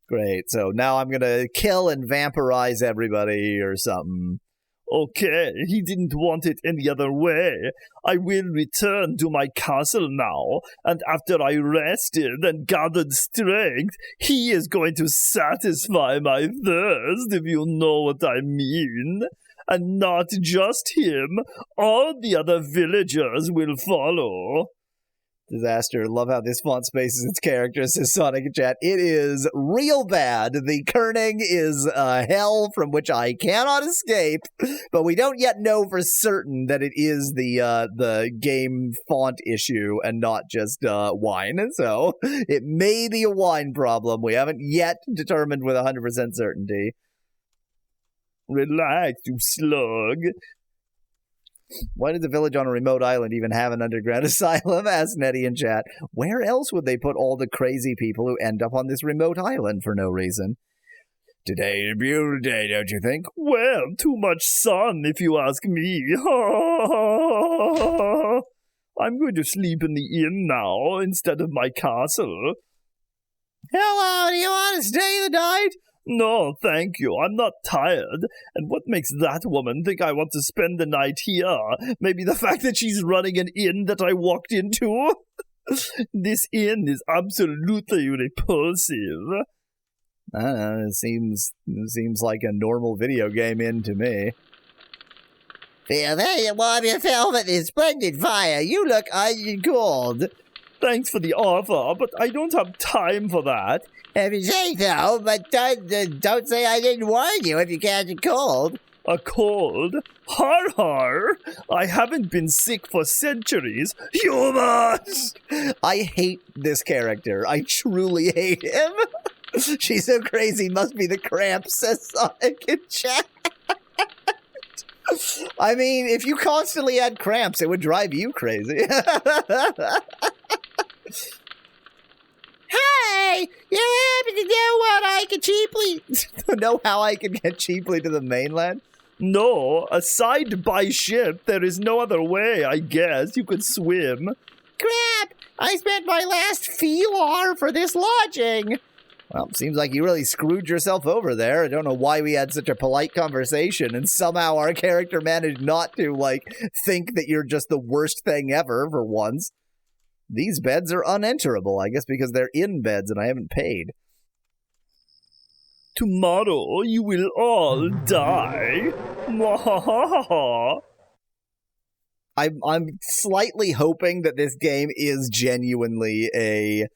Great. So now I'm going to kill and vampirize everybody or something. Okay, he didn't want it any other way. I will return to my castle now, and after I rested and gathered strength, he is going to satisfy my thirst, if you know what I mean. And not just him, all the other villagers will follow. Disaster. Love how this font spaces its characters, says Sonic in chat. It is real bad. The kerning is hell from which I cannot escape, but we don't yet know for certain that it is the game font issue and not just wine. So it may be a wine problem. We haven't yet determined with 100% certainty. Relax, you slug. Why does a village on a remote island even have an underground asylum? Asked Nettie in chat. Where else would they put all the crazy people who end up on this remote island for no reason? Today is a beautiful day, don't you think? Well, too much sun, if you ask me. I'm going to sleep in the inn now instead of my castle. Hello, do you want to stay the night? No, thank you. I'm not tired. And what makes that woman think I want to spend the night here? Maybe the fact that she's running an inn that I walked into? This inn is absolutely repulsive. I don't know, it seems like a normal video game inn to me. Feel there you warm yourself at this splendid fire. You look iron cold. Thanks for the offer, but I don't have time for that. If you say so, but don't say I didn't warn you if you catch a cold. A cold? Har har! I haven't been sick for centuries. Humans! I hate this character. I truly hate him. She's so crazy, must be the cramps, says Sonic in chat. I mean, if you constantly had cramps, it would drive you crazy. Hey, you happen to know what I can cheaply... know how I can get cheaply to the mainland? No, aside by ship, there is no other way, I guess. You could swim. Crap! I spent my last feelar for this lodging. Well, seems like you really screwed yourself over there. I don't know why we had such a polite conversation, and somehow our character managed not to, think that you're just the worst thing ever for once. These beds are unenterable, I guess because they're in beds and I haven't paid. Tomorrow you will all die. Mwahaha. I'm slightly hoping that this game is genuinely a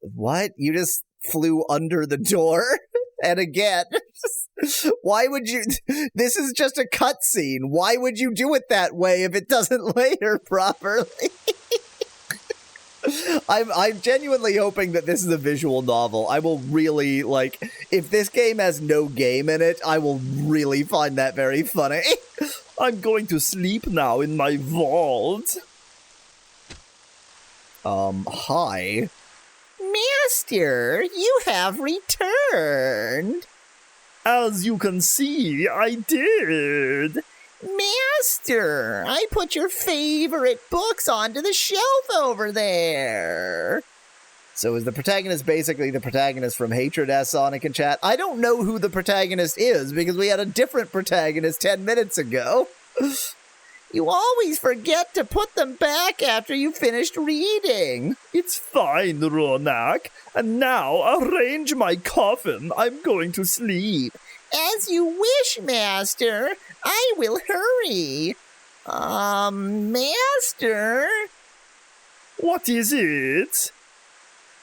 what? You just flew under the door? And again, why would you? This is just a cutscene. Why would you do it that way if it doesn't layer properly? I'm genuinely hoping that this is a visual novel. I will really, if this game has no game in it, I will really find that very funny. I'm going to sleep now in my vault. Hi. Master, you have returned. As you can see, I did. Master, I put your favorite books onto the shelf over there. So is the protagonist basically the protagonist from Hatred, as Sonic in chat? I don't know who the protagonist is because we had a different protagonist 10 minutes ago. You always forget to put them back after you finished reading. It's fine, Ronak. And now, arrange my coffin. I'm going to sleep. As you wish, Master. I will hurry. Master? What is it?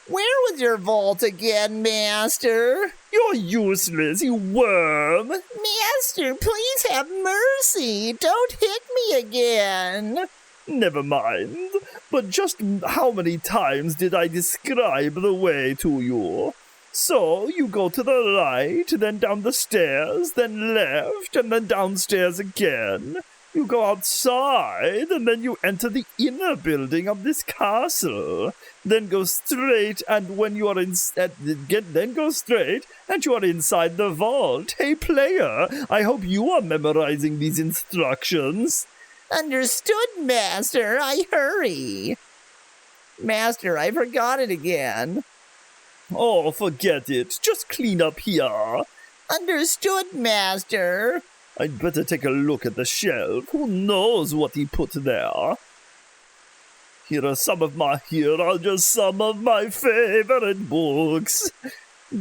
Where was your vault again, Master? You're useless, you worm. Master, please have mercy. Don't hit me again. Never mind. But just how many times did I describe the way to you? So, you go to the right, then down the stairs, then left, and then downstairs again. You go outside, and then you enter the inner building of this castle. Then go straight, and when you are then go straight, and you are inside the vault. Hey, player, I hope you are memorizing these instructions. Understood, Master. I hurry. Master, I forgot it again. Oh, forget it. Just clean up here. Understood, Master. I'd better take a look at the shelf. Who knows what he put there? Here are just some of my favorite books.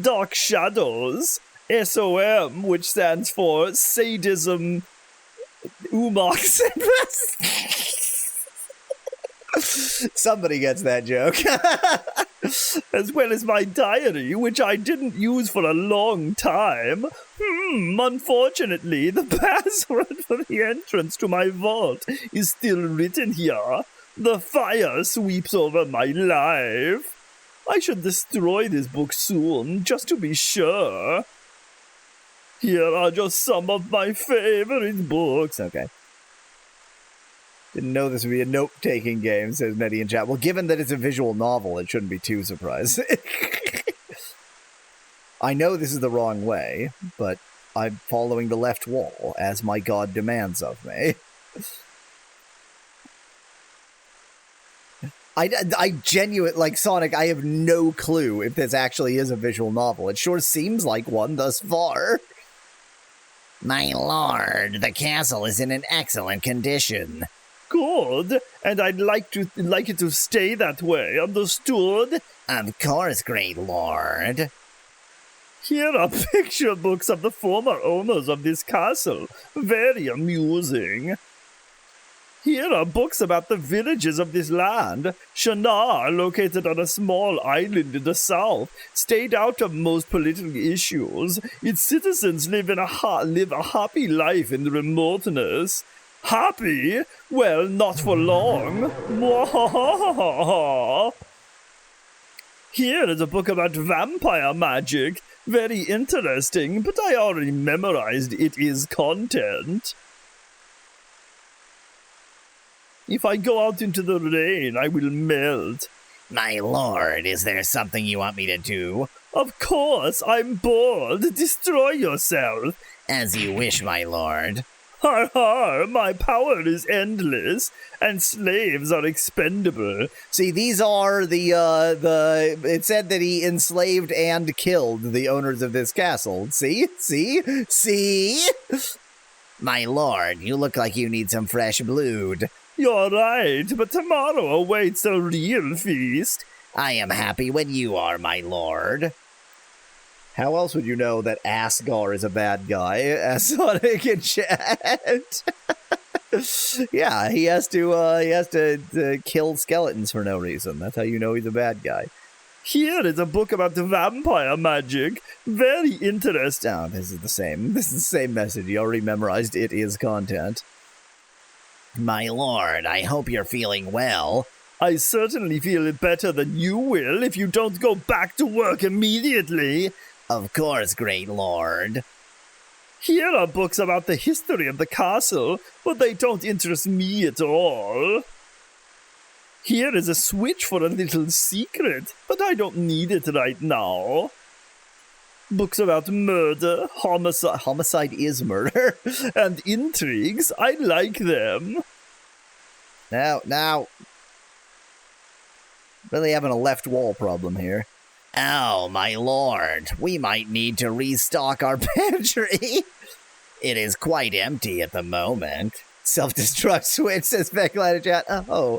Dark Shadows, SOM, which stands for Sadism, Umox. Somebody gets that joke. As well as my diary, which I didn't use for a long time. Unfortunately, the password for the entrance to my vault is still written here. The fire sweeps over my life. I should destroy this book soon, just to be sure. Here are just some of my favorite books. Okay. Didn't know this would be a note-taking game, says Nettie in chat. Well, given that it's a visual novel, it shouldn't be too surprising. I know this is the wrong way, but I'm following the left wall, as my god demands of me. I genuinely, like Sonic, I have no clue if this actually is a visual novel. It sure seems like one thus far. My lord, the castle is in an excellent condition. Good, and I'd like it to stay that way, understood? Of course, great lord. Here are picture books of the former owners of this castle. Very amusing. Here are books about the villages of this land. Shannar, located on a small island in the south, stayed out of most political issues. Its citizens live a happy life in the remoteness. Happy? Well, not for long. Here is a book about vampire magic. Very interesting, but I already memorized its content. If I go out into the rain, I will melt. My lord, is there something you want me to do? Of course, I'm bored. Destroy yourself. As you wish, my lord. Har har, my power is endless, and slaves are expendable. See, these are it said that he enslaved and killed the owners of this castle. See? My lord, you look like you need some fresh blood. You're right, but tomorrow awaits a real feast. I am happy when you are, my lord. How else would you know that Asgar is a bad guy? As Sonic in chat. Yeah, he has to kill skeletons for no reason. That's how you know he's a bad guy. Here is a book about vampire magic. Very interesting. Oh, this is the same. This is the same message. You already memorized it is content. My lord, I hope you're feeling well. I certainly feel it better than you will if you don't go back to work immediately. Of course, great lord. Here are books about the history of the castle, but they don't interest me at all. Here is a switch for a little secret, but I don't need it right now. Books about murder, Homicide is murder. and intrigues. I like them. Now. Really having a left wall problem here. Oh, my lord, we might need to restock our pantry. It is quite empty at the moment. Self-destruct switch, says Becklighter Chat. Oh.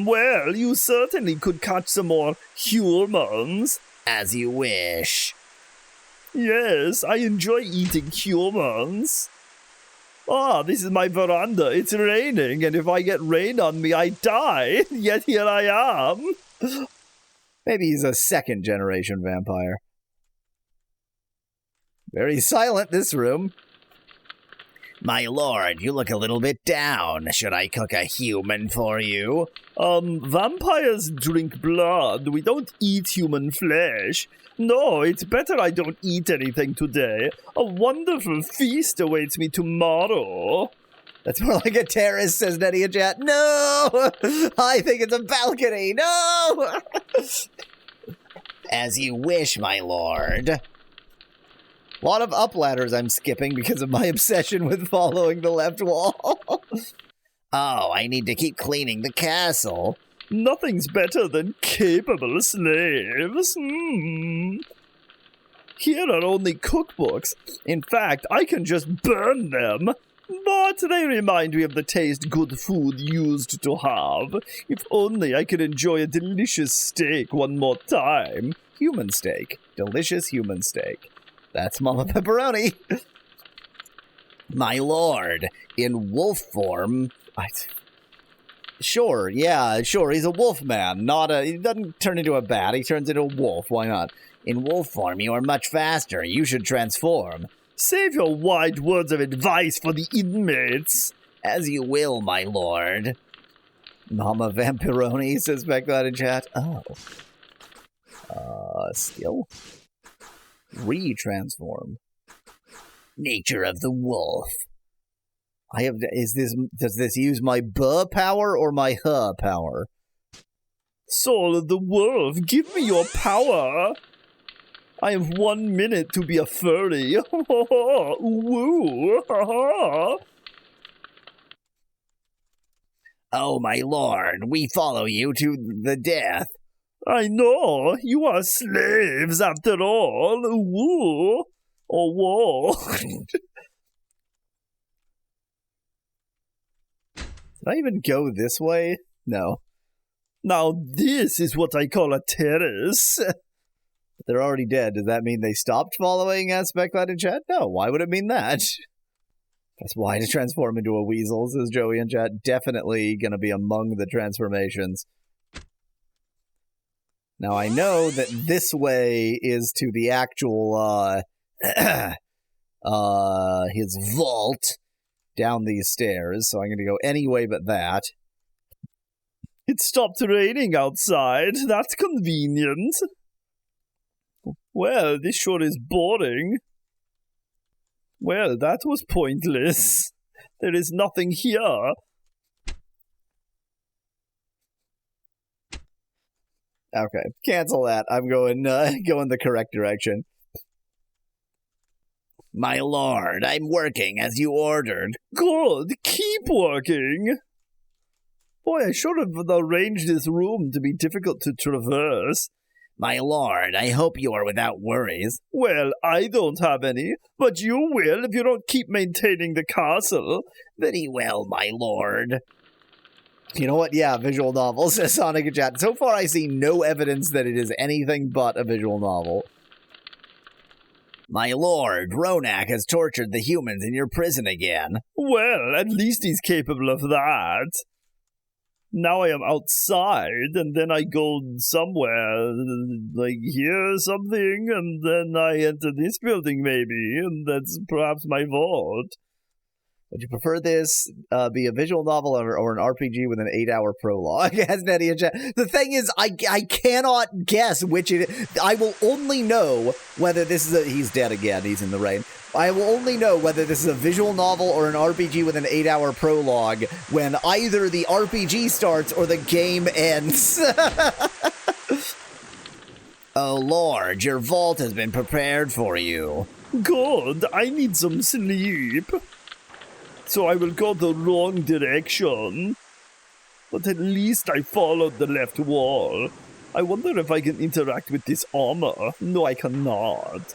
Well, you certainly could catch some more humans. As you wish. Yes, I enjoy eating humans. This is my veranda. It's raining, and if I get rain on me, I die. Yet here I am. Maybe he's a second-generation vampire. Very silent, this room. My lord, you look a little bit down. Should I cook a human for you? Vampires drink blood. We don't eat human flesh. No, it's better I don't eat anything today. A wonderful feast awaits me tomorrow. That's more like a terrace, says Nettie in chat. No! I think it's a balcony. No! As you wish, my lord. A lot of up ladders I'm skipping because of my obsession with following the left wall. Oh, I need to keep cleaning the castle. Nothing's better than capable slaves. Here are only cookbooks. In fact, I can just burn them. But they remind me of the taste good food used to have. If only I could enjoy a delicious steak one more time. Human steak. Delicious human steak. That's Mama Pepperoni. My lord, in wolf form... Sure, he's a wolf man. He doesn't turn into a bat, he turns into a wolf. Why not? In wolf form, you are much faster. You should transform. Save your wide words of advice for the inmates. As you will, my lord. Mama Vampironi, says Becklad in chat. Oh. Skill? Retransform. Nature of the wolf. Does this use my buh power or my huh power? Soul of the wolf, give me your power. I have 1 minute to be a furry. Woo! Oh, my lord, we follow you to the death. I know, you are slaves after all. Woo! Or whoa. Did I even go this way? No. Now this is what I call a terrace. They're already dead. Does that mean they stopped following us, Becklad in chat? No, why would it mean that? That's why to transform into a weasel, says Joey in chat. Definitely going to be among the transformations. Now, I know that this way is to the actual, his vault down these stairs, so I'm going to go any way but that. It stopped raining outside. That's convenient. Well, this sure is boring. Well, that was pointless. There is nothing here. Okay, cancel that. I'm going the correct direction. My lord, I'm working as you ordered. Good, keep working. Boy, I should have arranged this room to be difficult to traverse. My lord, I hope you are without worries. Well, I don't have any, but you will if you don't keep maintaining the castle. Very well, my lord. You know what? Yeah, visual novel, says Sonic in chat. So far, I see no evidence that it is anything but a visual novel. My lord, Ronak has tortured the humans in your prison again. Well, at least he's capable of that. Now I am outside, and then I go somewhere, like here or something, and then I enter this building maybe, and that's perhaps my vault. Would you prefer this be a visual novel or an RPG with an 8-hour prologue? The thing is, I cannot guess which it is. I will only know whether this is he's dead again, he's in the rain. I will only know whether this is a visual novel or an RPG with an 8-hour prologue when either the RPG starts or the game ends. Oh lord, your vault has been prepared for you. Good, I need some sleep. So I will go the wrong direction. But at least I followed the left wall. I wonder if I can interact with this armor. No, I cannot.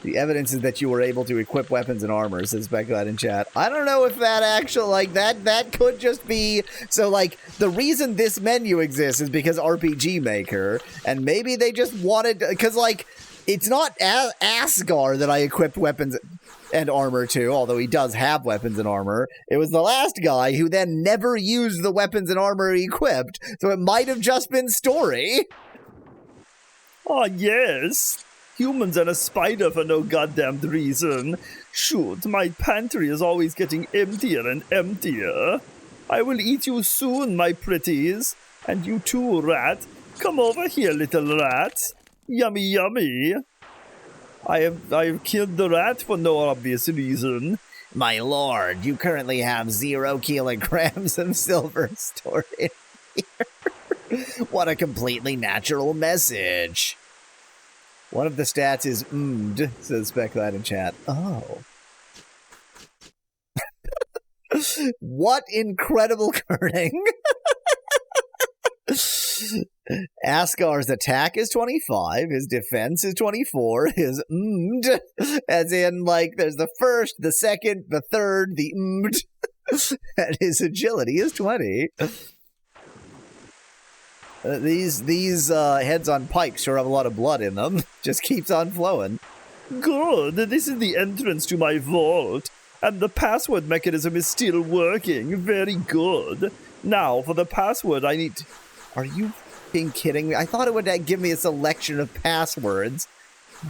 The evidence is that you were able to equip weapons and armor, says Becklad in chat. I don't know if that actually, that could just be... So, the reason this menu exists is because RPG Maker, and maybe they just wanted... Because, it's not Asgar that I equipped weapons and armor to, although he does have weapons and armor. It was the last guy who then never used the weapons and armor he equipped, so it might have just been story. Ah, yes. Humans and a spider for no goddamn reason. Shoot, my pantry is always getting emptier and emptier. I will eat you soon, my pretties. And you too, rat. Come over here, little rat. Yummy, yummy. I have killed the rat for no obvious reason. My lord, you currently have 0 kilograms of silver stored in here. What a completely natural message. One of the stats is says Becklad in chat. Oh. What incredible kerning. Asgar's attack is 25, his defense is 24, his as in, like, there's the first, the second, the third, the and his agility is 20. These heads on pikes sure have a lot of blood in them. Just keeps on flowing. Good, this is the entrance to my vault, and the password mechanism is still working. Very good. Now, for the password, I need... Are you being kidding me? I thought it would give me a selection of passwords.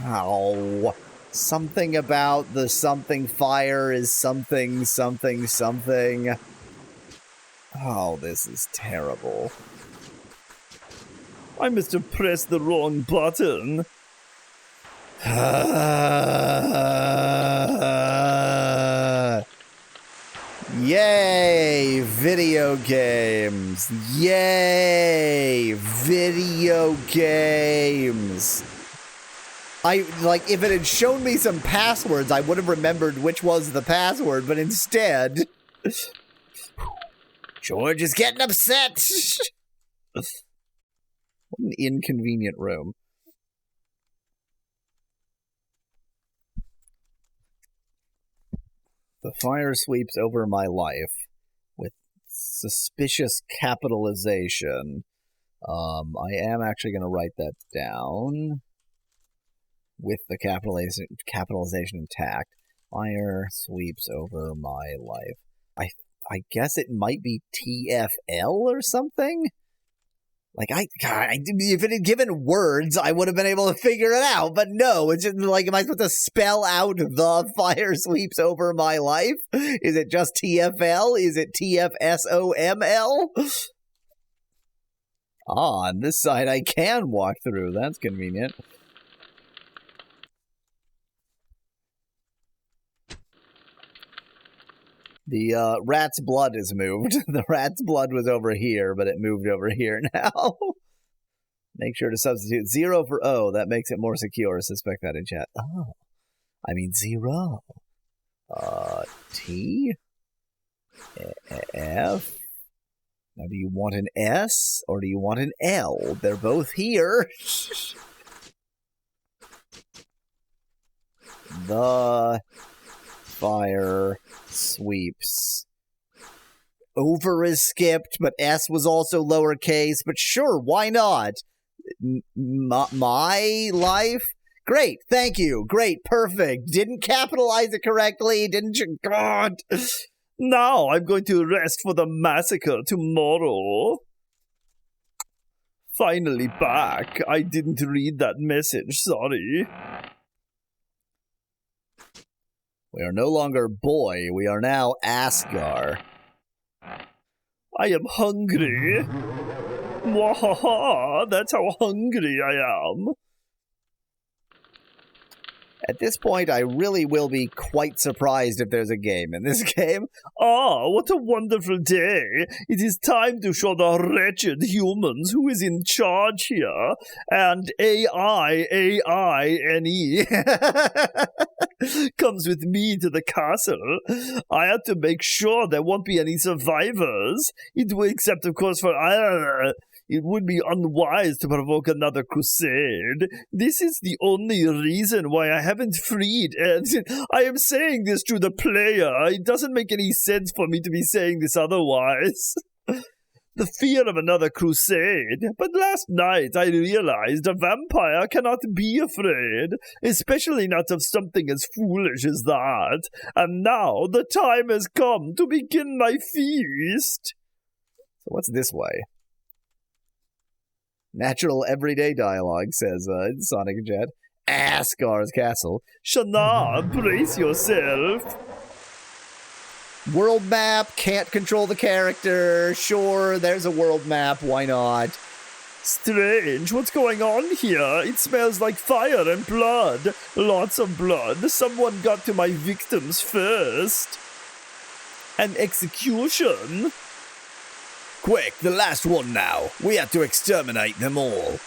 Oh, something about the something fire is something, something, something. Oh, this is terrible. I must have pressed the wrong button. Yay, video games. Yay, video games. If it had shown me some passwords, I would have remembered which was the password, but instead... George is getting upset. What an inconvenient room. The fire sweeps over my life with suspicious capitalization. I am actually going to write that down with the capitalization intact. Fire sweeps over my life. I guess it might be TFL or something? Like, if it had given words, I would have been able to figure it out. But no, it's just like, am I supposed to spell out the fire sweeps over my life? Is it just TFL? Is it TFSOML? Ah, on this side I can walk through. That's convenient. The rat's blood is moved. The rat's blood was over here, but it moved over here now. Make sure to substitute 0 for O. That makes it more secure. Suspect that in chat. Oh, I mean 0. T? F? Now, do you want an S or do you want an L? They're both here. The fire sweeps. Over is skipped, but S was also lowercase. But sure, why not? My life? Great, thank you. Great, perfect. Didn't capitalize it correctly, didn't you? God. Now I'm going to rest for the massacre tomorrow. Finally back. I didn't read that message, sorry. We are no longer boy, we are now Asgar. I am hungry. Mwahaha, that's how hungry I am. At this point, I really will be quite surprised if there's a game in this game. Ah, what a wonderful day. It is time to show the wretched humans who is in charge here. And AINE comes with me to the castle. I had to make sure there won't be any survivors. Except, of course, for... it would be unwise to provoke another crusade. This is the only reason why I haven't freed, and I am saying this to the player. It doesn't make any sense for me to be saying this otherwise. The fear of another crusade. But last night I realized a vampire cannot be afraid, especially not of something as foolish as that. And now the time has come to begin my feast. So what's this way? Natural everyday dialogue, says Sonic Jet. Asgar's castle. Shannar, brace yourself. World map, can't control the character. Sure, there's a world map, why not? Strange, what's going on here? It smells like fire and blood. Lots of blood. Someone got to my victims first. An execution? Quick, the last one now. We have to exterminate them all.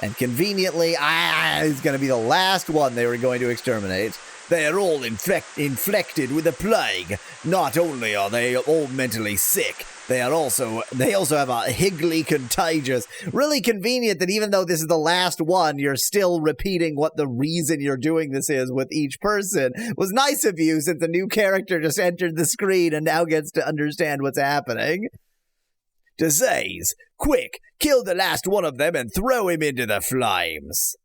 And conveniently, he's going to be the last one they were going to exterminate. They are all infected with the plague. Not only are they all mentally sick, they also have a higgly contagious. Really convenient that even though this is the last one, you're still repeating what the reason you're doing this is with each person. Was nice of you, since the new character just entered the screen and now gets to understand what's happening. Disease, quick, kill the last one of them and throw him into the flames.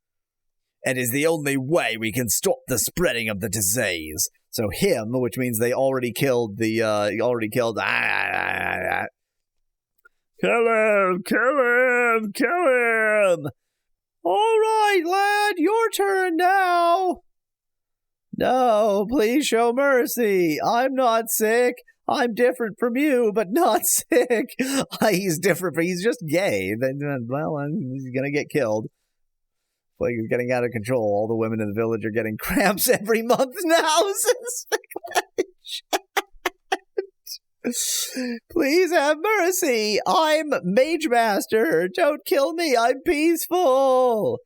It is the only way we can stop the spreading of the disease. So him, which means they already killed the, Kill him! Kill him! Kill him! All right, lad, your turn now. No, please show mercy. I'm not sick. I'm different from you, but not sick. He's different, but he's just gay. Well, he's gonna get killed. Like, he's getting out of control. All the women in the village are getting cramps every month now. Please have mercy. I'm Mage Master. Don't kill me. I'm peaceful.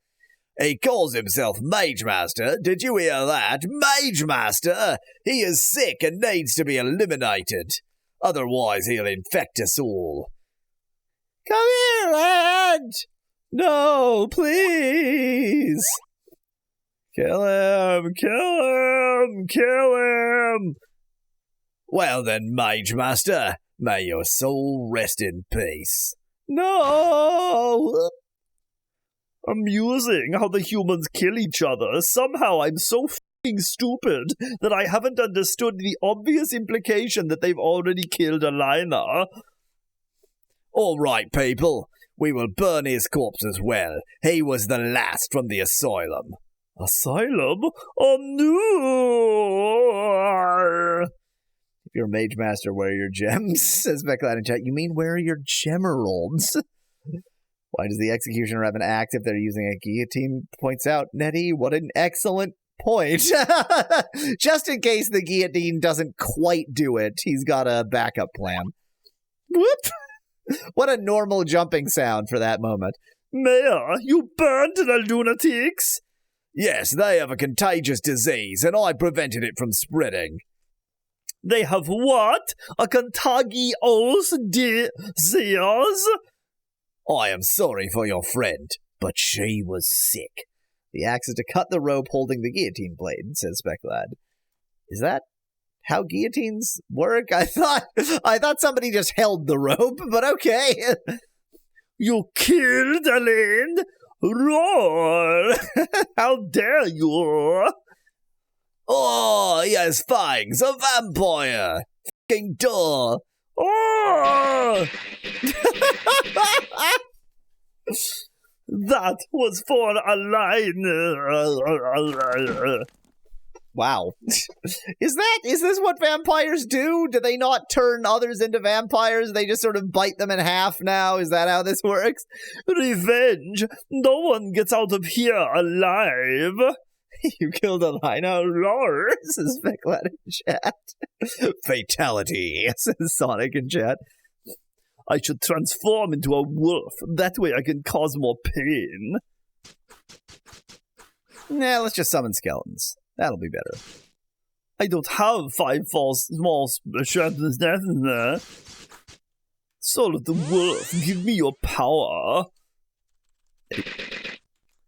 He calls himself Mage Master. Did you hear that? Mage Master. He is sick and needs to be eliminated. Otherwise, he'll infect us all. Come here, lad. No, please. Kill him, kill him, kill him. Well then, Mage Master, may your soul rest in peace. No! Amusing how the humans kill each other. Somehow I'm so f***ing stupid that I haven't understood the obvious implication that they've already killed Alaine. All right, people. We will burn his corpse as well. He was the last from the asylum. Asylum? Oh no! If you're a Mage Master, where are your gems? Says Becklad in chat. You mean where are your gemeralds? Why does the executioner have an axe if they're using a guillotine? Points out Nettie. What an excellent point. Just in case the guillotine doesn't quite do it, he's got a backup plan. Whoop! What a normal jumping sound for that moment. Mayor, you burned the lunatics? Yes, they have a contagious disease, and I prevented it from spreading. They have what? A contagious disease? I am sorry for your friend, but she was sick. The axe is to cut the rope holding the guillotine blade, says Specklad. Is that how guillotines work? I thought somebody just held the rope, but okay. You killed Alaine? Roar! How dare you? Oh, he has fangs, a vampire. Fucking duh. Oh! That was for Alaine. Wow. Is this what vampires do? Do they not turn others into vampires? They just sort of bite them in half now? Is that how this works? Revenge. No one gets out of here alive. You killed Alaine, roar, says Specklad in chat. Fatality, says Sonic in chat. I should transform into a wolf. That way I can cause more pain. Nah, let's just summon skeletons. That'll be better. I don't have 5 small skeletons in there. Soul of the wolf, give me your power.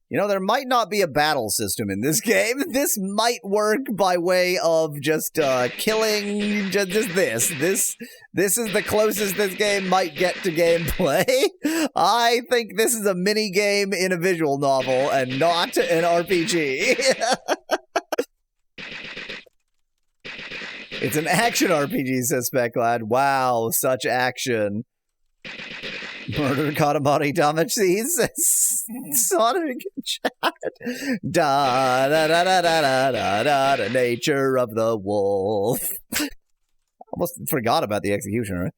You know, there might not be a battle system in this game. This might work by way of just killing just this. This is the closest this game might get to gameplay. I think this is a mini game in a visual novel and not an RPG. It's an action RPG, says Specklad. Wow, such action. Murder Katamari Damacy, says Sonic in chat. Da da da da da da da da. Nature of the wolf. Almost forgot about the executioner.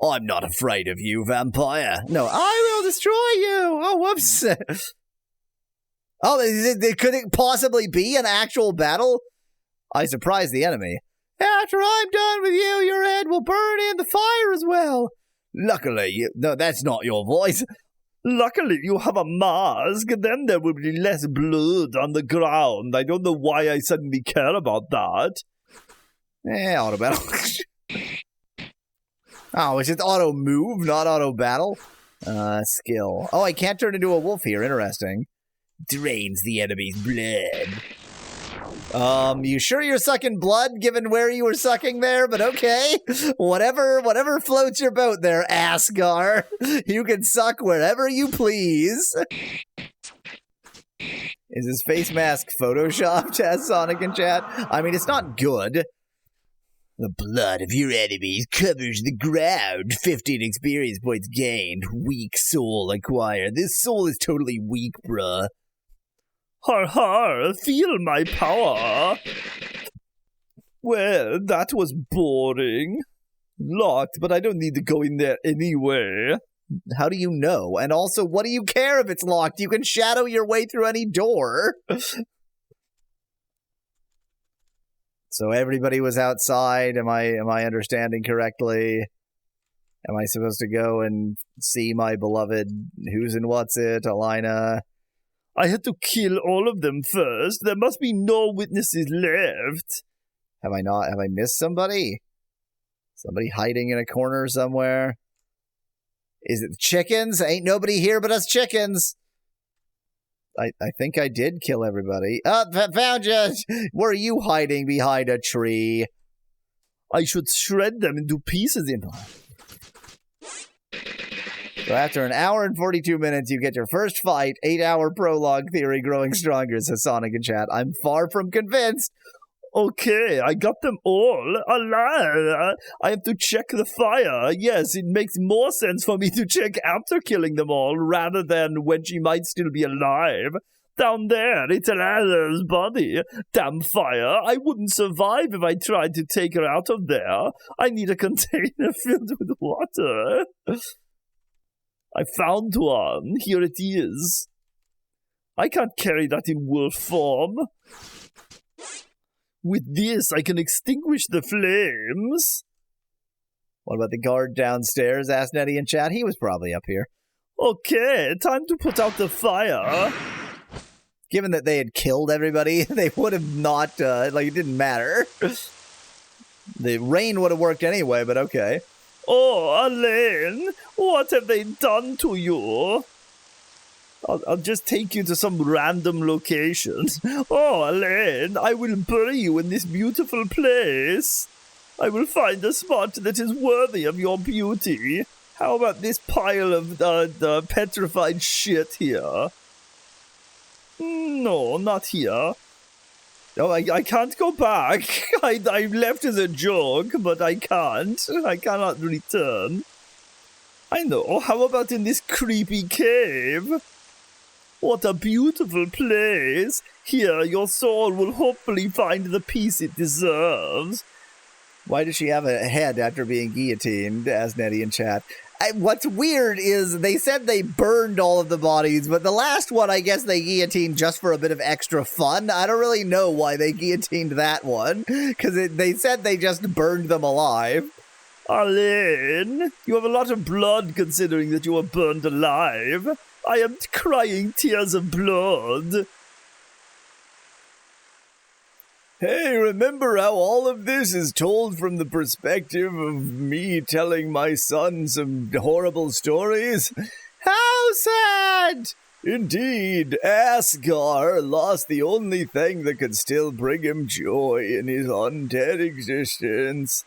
I'm not afraid of you, vampire. No, I will destroy you. Oh, whoops. Oh, could it possibly be an actual battle? I surprised the enemy. After I'm done with you, your head will burn in the fire as well. Luckily, no, that's not your voice. Luckily, you have a mask, then there will be less blood on the ground. I don't know why I suddenly care about that. Auto battle. Oh, is it auto move, not auto battle? Skill. Oh, I can't turn into a wolf here. Interesting. Drains the enemy's blood. You sure you're sucking blood, given where you were sucking there? But okay. Whatever floats your boat there, Asgar. You can suck wherever you please. Is his face mask photoshopped, as Sonic in chat? I mean, it's not good. The blood of your enemies covers the ground. 15 experience points gained. Weak soul acquired. This soul is totally weak, bruh. Har har, feel my power. Well, that was boring. Locked, but I don't need to go in there anyway. How do you know? And also, what do you care if it's locked? You can shadow your way through any door. So everybody was outside. Am I understanding correctly? Am I supposed to go and see my beloved who's and what's it, Alaine? I had to kill all of them first. There must be no witnesses left. Have I missed somebody? Somebody hiding in a corner somewhere? Is it the chickens? Ain't nobody here but us chickens. I think I did kill everybody. Found you. Were you hiding behind a tree? I should shred them into pieces in. So after an hour and 42 minutes, you get your first fight. 8-hour prologue theory growing stronger, says Sonic in chat. I'm far from convinced. Okay, I got them all. Alive. I have to check the fire. Yes, it makes more sense for me to check after killing them all rather than when she might still be alive. Down there, it's Alaine's body. Damn fire. I wouldn't survive if I tried to take her out of there. I need a container filled with water. I found one. Here it is. I can't carry that in wolf form. With this, I can extinguish the flames. What about the guard downstairs? Asked Nettie in chat. He was probably up here. Okay, time to put out the fire. Given that they had killed everybody, they would have not, it didn't matter. The rain would have worked anyway, but okay. Oh, Alaine, what have they done to you? I'll just take you to some random location. Oh, Alaine, I will bury you in this beautiful place. I will find a spot that is worthy of your beauty. How about this pile of the petrified shit here? No, not here. No, I can't go back. I left as a joke, but I can't. I cannot return. I know. How about in this creepy cave? What a beautiful place. Here, your soul will hopefully find the peace it deserves. Why does she have a head after being guillotined? Asked Nettie in chat. What's weird is they said they burned all of the bodies, but the last one, I guess they guillotined just for a bit of extra fun. I don't really know why they guillotined that one, because they said they just burned them alive. Alaine, you have a lot of blood considering that you were burned alive. I am crying tears of blood. Hey, remember how all of this is told from the perspective of me telling my son some horrible stories? How sad! Indeed, Asgar lost the only thing that could still bring him joy in his undead existence.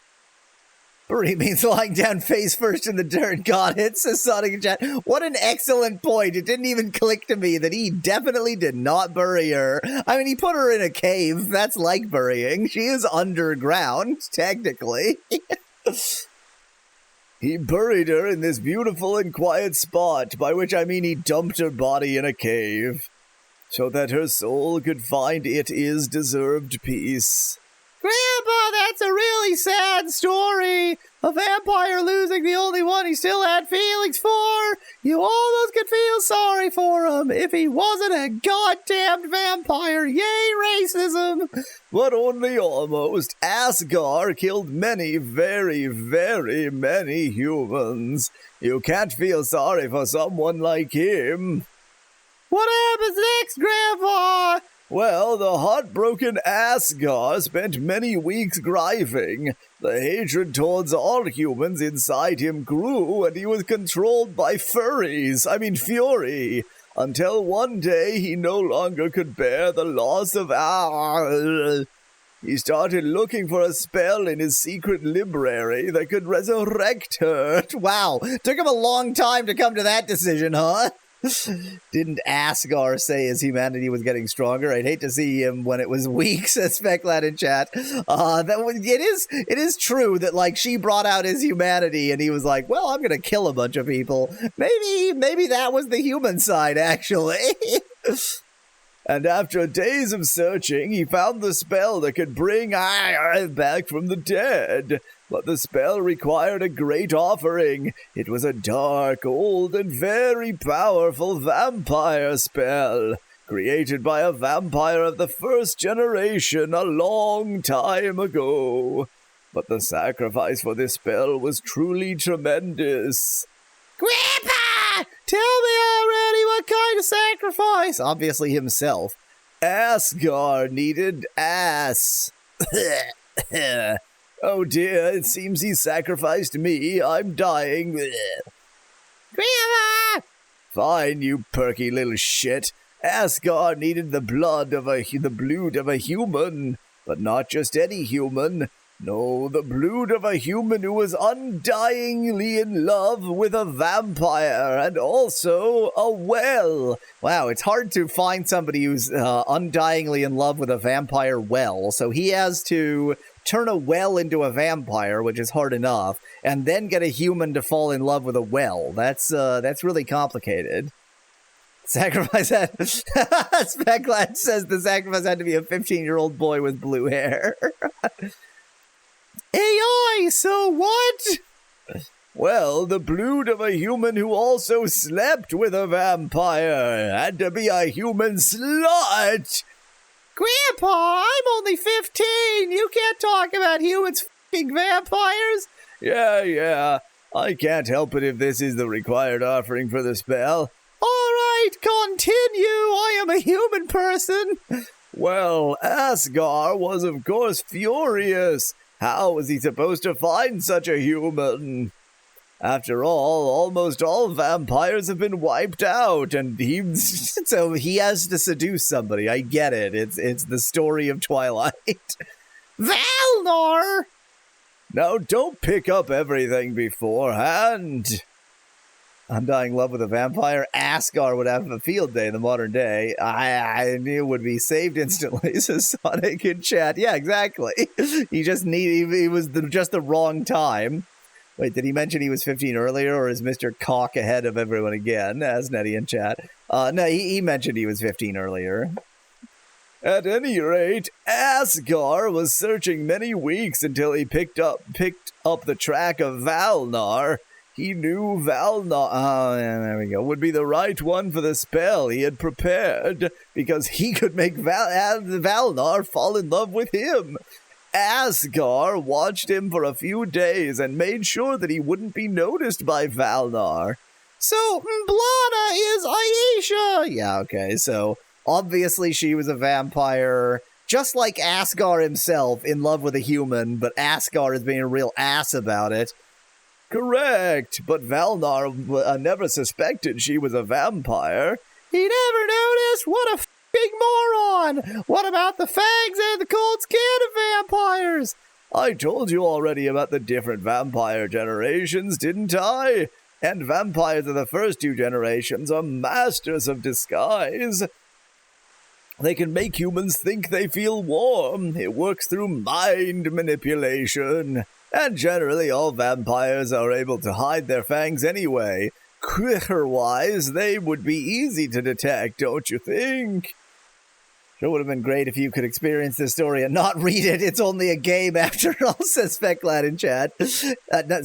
Bury means lying down face first in the dirt. Got it, says Sonic in chat. What an excellent point. It didn't even click to me that he definitely did not bury her. I mean, he put her in a cave. That's like burying. She is underground, technically. He buried her in this beautiful and quiet spot, by which I mean he dumped her body in a cave, so that her soul could find deserved peace. Grandpa, that's a really sad story. A vampire losing the only one he still had feelings for. You almost could feel sorry for him if he wasn't a goddamned vampire. Yay, racism! But only almost. Asgar killed many, very, very many humans. You can't feel sorry for someone like him. What happens next, Grandpa? Well, the heartbroken Asgar spent many weeks griping. The hatred towards all humans inside him grew, and he was controlled by fury, until one day he no longer could bear the loss of He started looking for a spell in his secret library that could resurrect her. Wow, took him a long time to come to that decision, huh? Didn't Asgar say his humanity was getting stronger? I'd hate to see him when it was weak, says Specklad in chat. It is true that, like, she brought out his humanity and he was like, well, I'm gonna kill a bunch of people. Maybe that was the human side, actually. And after days of searching, he found the spell that could bring back from the dead. But the spell required a great offering. It was a dark, old, and very powerful vampire spell, created by a vampire of the first generation a long time ago. But the sacrifice for this spell was truly tremendous. Grandpa! Tell me already what kind of sacrifice? Obviously himself. Asgar needed ass. Oh dear, it seems he sacrificed me. I'm dying. Grandma! Fine, you perky little shit. Asgar needed the blood of a human, but not just any human. No, the blood of a human who was undyingly in love with a vampire, and also a well. Wow, it's hard to find somebody who's undyingly in love with a vampire well, so he has to turn a well into a vampire, which is hard enough, and then get a human to fall in love with a well. That's really complicated. Sacrifice had... Specklad says the sacrifice had to be a 15-year-old boy with blue hair. AI, so what? Well, the blood of a human who also slept with a vampire had to be a human slut. Grandpa, I'm only 15. You can't talk about humans f***ing vampires. Yeah. I can't help it if this is the required offering for the spell. All right, continue. I am a human person. Well, Asgar was, of course, furious. How was he supposed to find such a human? After all, almost all vampires have been wiped out, and so he has to seduce somebody. I get it. It's the story of Twilight. Valnar! Now, don't pick up everything beforehand. Undying love with a vampire. Asgar would have a field day in the modern day. I knew it would be saved instantly, says Sonic in chat. Yeah, exactly. He was just the wrong time. Wait, did he mention he was 15 earlier, or is Mr. Cock ahead of everyone again, as Nettie in chat? No, he mentioned he was 15 earlier. At any rate, Asgar was searching many weeks until he picked up the track of Valnar. He knew Valnar, there we go, would be the right one for the spell he had prepared, because he could make Valnar fall in love with him. Asgar watched him for a few days and made sure that he wouldn't be noticed by Valnar. So, Blana is Aysha! Yeah, okay, so obviously she was a vampire, just like Asgar himself, in love with a human, but Asgar is being a real ass about it. Correct, but Valnar never suspected she was a vampire. He never noticed? What a f***ing moron! What about the fangs and the cold skin of vampires? I told you already about the different vampire generations, didn't I? And vampires of the first two generations are masters of disguise. They can make humans think they feel warm. It works through mind manipulation. And generally all vampires are able to hide their fangs anyway. Critter-wise, they would be easy to detect, don't you think? It would have been great if you could experience this story and not read it. It's only a game after all, says Specklad in chat.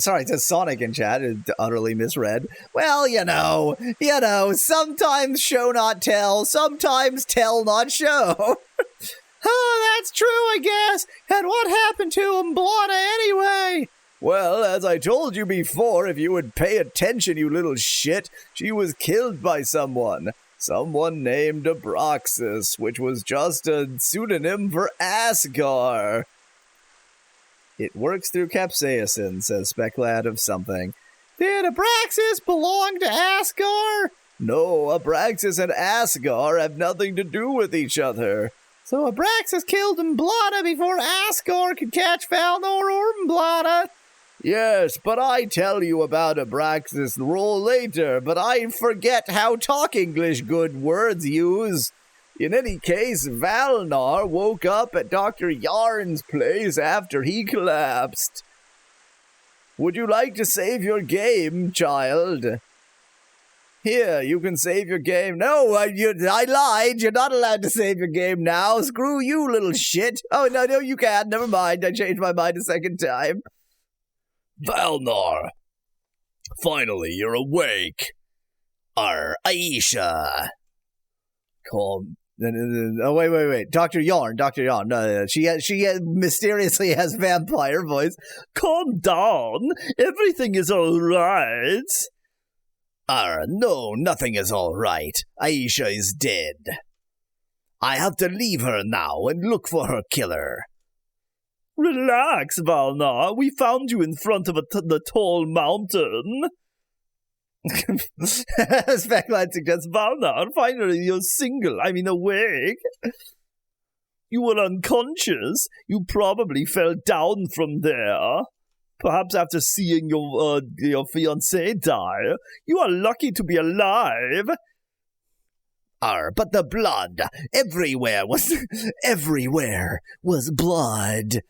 Sorry, it says Sonic in chat. It's utterly misread. Well, you know, sometimes show not tell, sometimes tell not show. Oh, that's true, I guess. And what happened to Umblana anyway? Well, as I told you before, if you would pay attention, you little shit, she was killed by someone. Someone named Abraxas, which was just a pseudonym for Asgar. It works through capsaicin, says Specklad of something. Did Abraxas belong to Asgar? No, Abraxas and Asgar have nothing to do with each other. So Abraxas killed Umblana before Asgar could catch Valnar or Umblana? Yes, but I tell you about Abraxas' role later, but I forget how talk English good words use. In any case, Valnar woke up at Dr. Yarn's place after he collapsed. Would you like to save your game, child? Here, you can save your game. No, I lied. You're not allowed to save your game now. Screw you, little shit. Oh, no, you can't. Never mind. I changed my mind a second time. Valnar, finally you're awake. Aysha. Calm. Oh, wait. Dr. Yarn. No. She mysteriously has vampire voice. Calm down. Everything is all right. No, nothing is all right. Aysha is dead. I have to leave her now and look for her killer. Relax, Valnar. We found you in front of the tall mountain. Specklad suggests, Valnar, finally you're awake. You were unconscious. You probably fell down from there. Perhaps after seeing your fiancé die. You are lucky to be alive. But the blood everywhere was blood.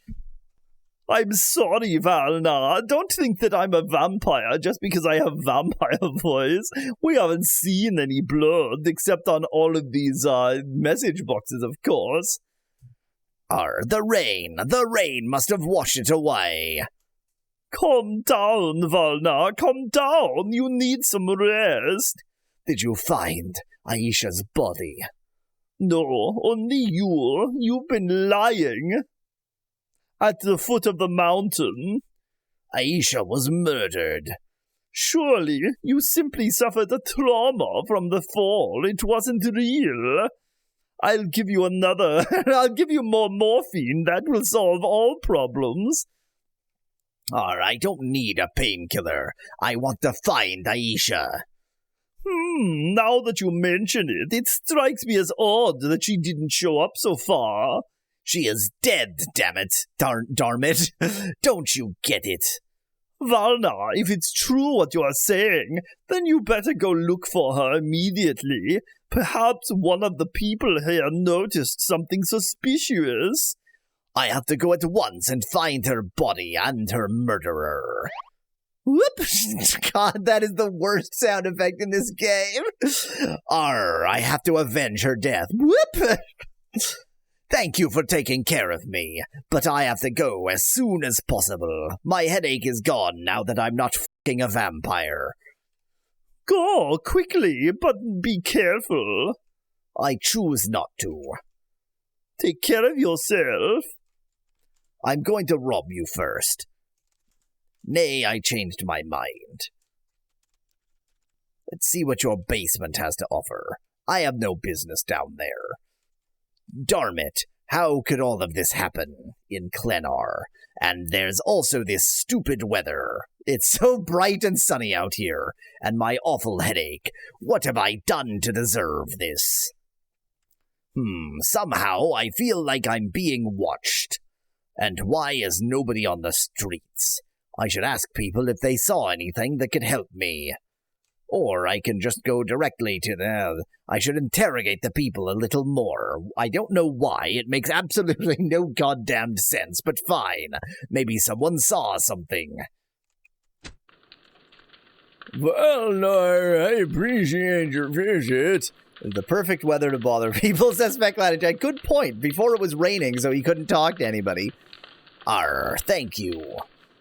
I'm sorry, Valnar. Don't think that I'm a vampire just because I have vampire voice. We haven't seen any blood except on all of these message boxes, of course. The rain must have washed it away. Calm down, Valnar. Calm down. You need some rest. Did you find Aysha's body? No, only you. You've been lying. At the foot of the mountain. Aysha was murdered. Surely, you simply suffered a trauma from the fall. It wasn't real. I'll give you more morphine. That will solve all problems. I don't need a painkiller. I want to find Aysha. Now that you mention it, it strikes me as odd that she didn't show up so far. She is dead, damn it. Darn it. Don't you get it? Valnar, if it's true what you are saying, then you better go look for her immediately. Perhaps one of the people here noticed something suspicious. I have to go at once and find her body and her murderer. Whoop! God, that is the worst sound effect in this game. I have to avenge her death. Whoop! Thank you for taking care of me, but I have to go as soon as possible. My headache is gone now that I'm not f***ing a vampire. Go, quickly, but be careful. I choose not to. Take care of yourself. I'm going to rob you first. Nay, I changed my mind. Let's see what your basement has to offer. I have no business down there. Darn it, how could all of this happen in Klennar? And there's also this stupid weather. It's so bright and sunny out here, and my awful headache. What have I done to deserve this? Somehow I feel like I'm being watched. And why is nobody on the streets? I should ask people if they saw anything that could help me. Or I can just go directly to them. I should interrogate the people a little more. I don't know why. It makes absolutely no goddamned sense, but fine. Maybe someone saw something. Valnar, I appreciate your visit. The perfect weather to bother people, says Klennar. Good point. Before it was raining, so he couldn't talk to anybody. Thank you.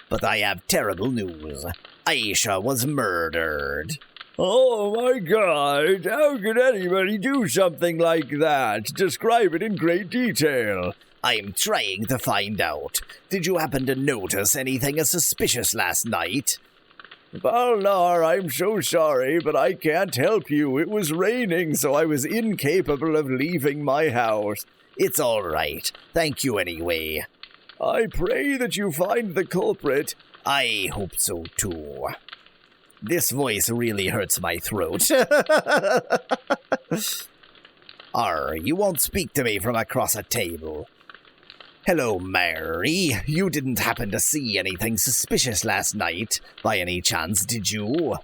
But I have terrible news. Aysha was murdered. Oh my god, how could anybody do something like that? Describe it in great detail. I'm trying to find out. Did you happen to notice anything suspicious last night? Valnar, I'm so sorry, but I can't help you. It was raining, so I was incapable of leaving my house. It's all right. Thank you anyway. I pray that you find the culprit. I hope so too. This voice really hurts my throat. You won't speak to me from across a table. Hello, Mary. You didn't happen to see anything suspicious last night, by any chance, did you?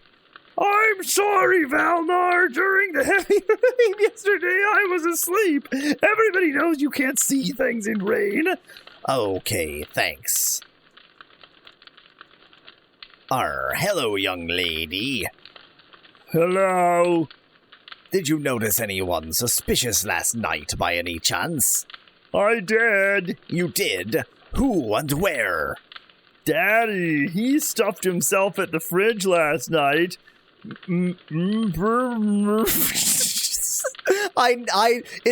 I'm sorry, Valnar. During the heavy rain yesterday, I was asleep. Everybody knows you can't see things in rain. Okay, thanks. Hello, young lady. Hello. Did you notice anyone suspicious last night, by any chance? I did. You did? Who and where? Daddy, he stuffed himself at the fridge last night. It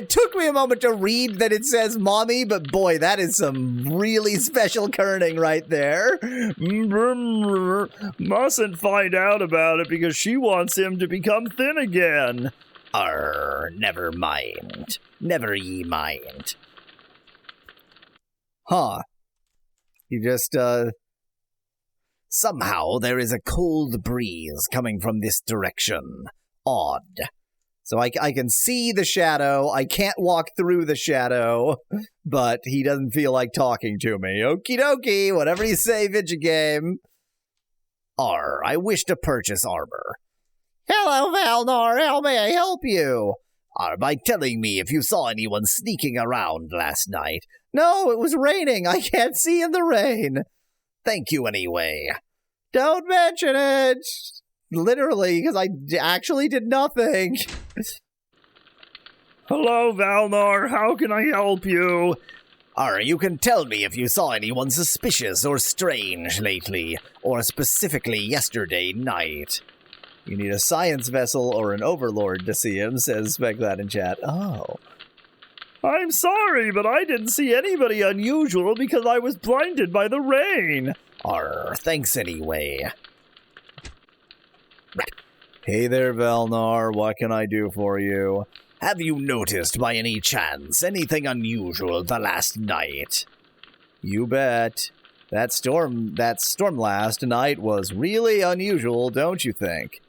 took me a moment to read that it says mommy, but boy, that is some really special kerning right there. Mustn't find out about it because she wants him to become thin again. Never mind. Never ye mind. Huh. You just, Somehow there is a cold breeze coming from this direction. Odd. So I can see the shadow. I can't walk through the shadow, but he doesn't feel like talking to me. Okie dokie, whatever you say, video game. I wish to purchase armor. Hello, Valnar. How may I help you? By telling me if you saw anyone sneaking around last night. No, it was raining. I can't see in the rain. Thank you anyway. Don't mention it. Literally, because I actually did nothing. Hello, Valnar. How can I help you? You can tell me if you saw anyone suspicious or strange lately, or specifically yesterday night. You need a science vessel or an overlord to see him, says Speclat in chat. Oh. I'm sorry, but I didn't see anybody unusual because I was blinded by the rain. Thanks anyway. Hey there, Valnar. What can I do for you? Have you noticed by any chance anything unusual the last night? You bet. That storm last night was really unusual, don't you think?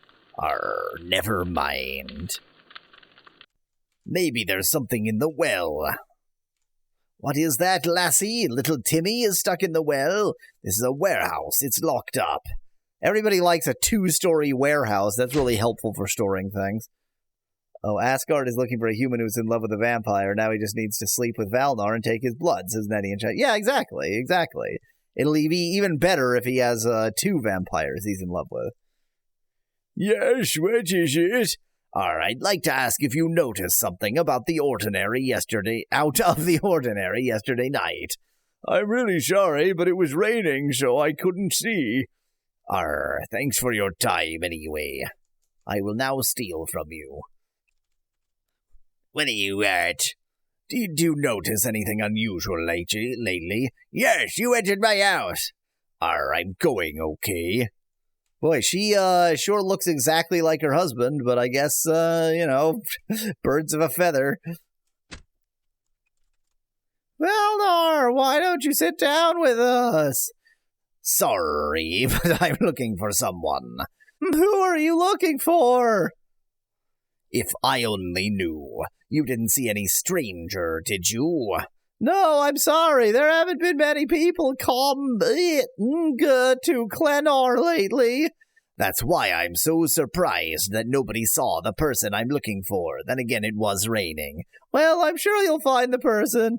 Never mind. Maybe there's something in the well. What is that, lassie? Little Timmy is stuck in the well? This is a warehouse. It's locked up. Everybody likes a 2-story warehouse. That's really helpful for storing things. Oh, Asgard is looking for a human who's in love with a vampire. Now he just needs to sleep with Valnar and take his blood, says Nettie in chat. Yeah, exactly. It'll be even better if he has 2 vampires he's in love with. Yes, what is it? I'd like to ask if you noticed something about the ordinary out of the ordinary yesterday night. I'm really sorry, but it was raining, so I couldn't see. Thanks for your time anyway. I will now steal from you. What are you at? Did you notice anything unusual lately? Yes, you entered my house. I'm going okay. Boy, she sure looks exactly like her husband, but I guess, birds of a feather. Valnar, why don't you sit down with us? Sorry, but I'm looking for someone. Who are you looking for? If I only knew. You didn't see any stranger, did you? No, I'm sorry. There haven't been many people come to Klennar lately. That's why I'm so surprised that nobody saw the person I'm looking for. Then again, it was raining. Well, I'm sure you'll find the person.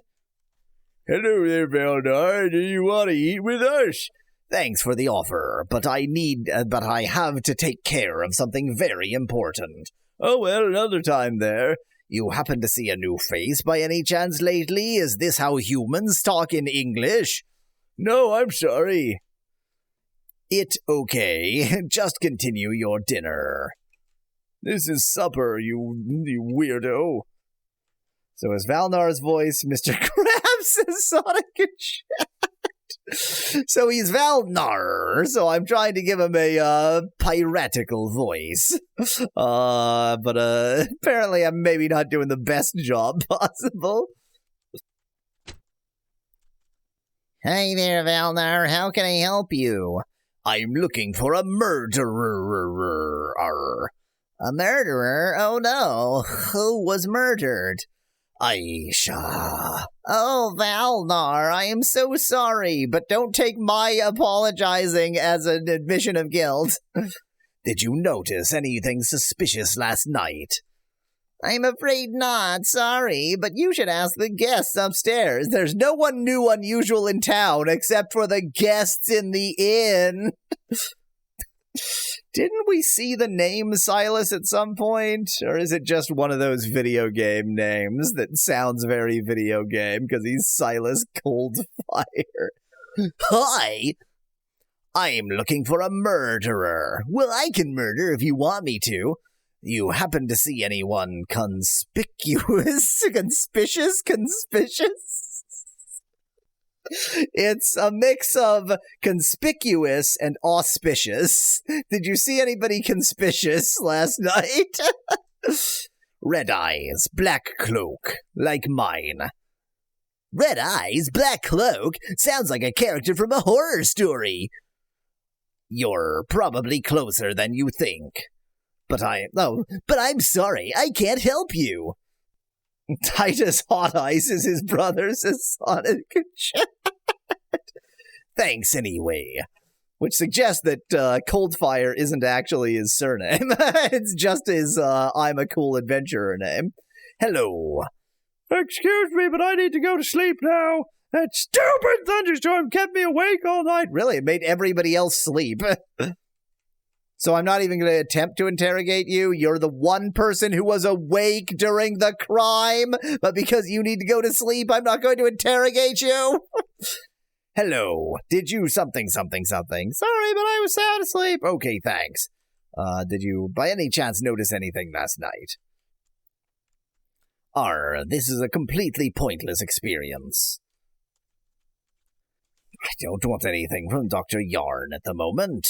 Hello there, Valnar. Do you want to eat with us? Thanks for the offer, but I have to take care of something very important. Oh, well, another time there. You happen to see a new face by any chance lately? Is this how humans talk in English? No, I'm sorry. It okay. Just continue your dinner. This is supper, you weirdo. So is Valnar's voice Mr. Krabs as Sonic and Chat? So he's Valnar, so I'm trying to give him a piratical voice. But apparently I'm maybe not doing the best job possible. Hi there, Valnar. How can I help you? I'm looking for a murderer. A murderer? Oh no. Who was murdered? Aysha. Oh, Valnar, I am so sorry, but don't take my apologizing as an admission of guilt. Did you notice anything suspicious last night? I'm afraid not, sorry, but you should ask the guests upstairs. There's no one new unusual in town except for the guests in the inn. Didn't we see the name Silas at some point? Or is it just one of those video game names that sounds very video game because he's Silas Coldfire? Hi! I'm looking for a murderer. Well, I can murder if you want me to. You happen to see anyone conspicuous? Conspicuous? It's a mix of conspicuous and auspicious. Did you see anybody conspicuous last night? Red eyes, black cloak, like mine. Red eyes, black cloak? Sounds like a character from a horror story. You're probably closer than you think. But I'm sorry, I can't help you. Titus Hot Ice is his brother, says Sonic and Chat. Thanks anyway. Which suggests that Coldfire isn't actually his surname. It's just his I'm a cool adventurer name. Hello. Excuse me, but I need to go to sleep now. That stupid thunderstorm kept me awake all night. Really, it made everybody else sleep. So I'm not even going to attempt to interrogate you. You're the one person who was awake during the crime, but because you need to go to sleep, I'm not going to interrogate you. Hello. Did you something? Sorry, but I was sound asleep. Okay, thanks. Did you by any chance notice anything last night? This is a completely pointless experience. I don't want anything from Dr. Yarn at the moment.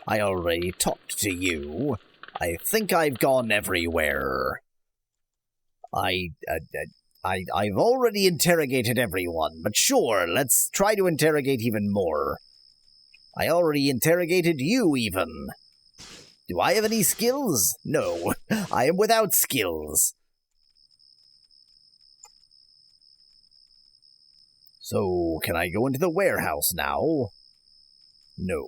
I already talked to you. I think I've gone everywhere. I've already interrogated everyone, but sure, let's try to interrogate even more. I already interrogated you, even. Do I have any skills? No, I am without skills. So, can I go into the warehouse now? No.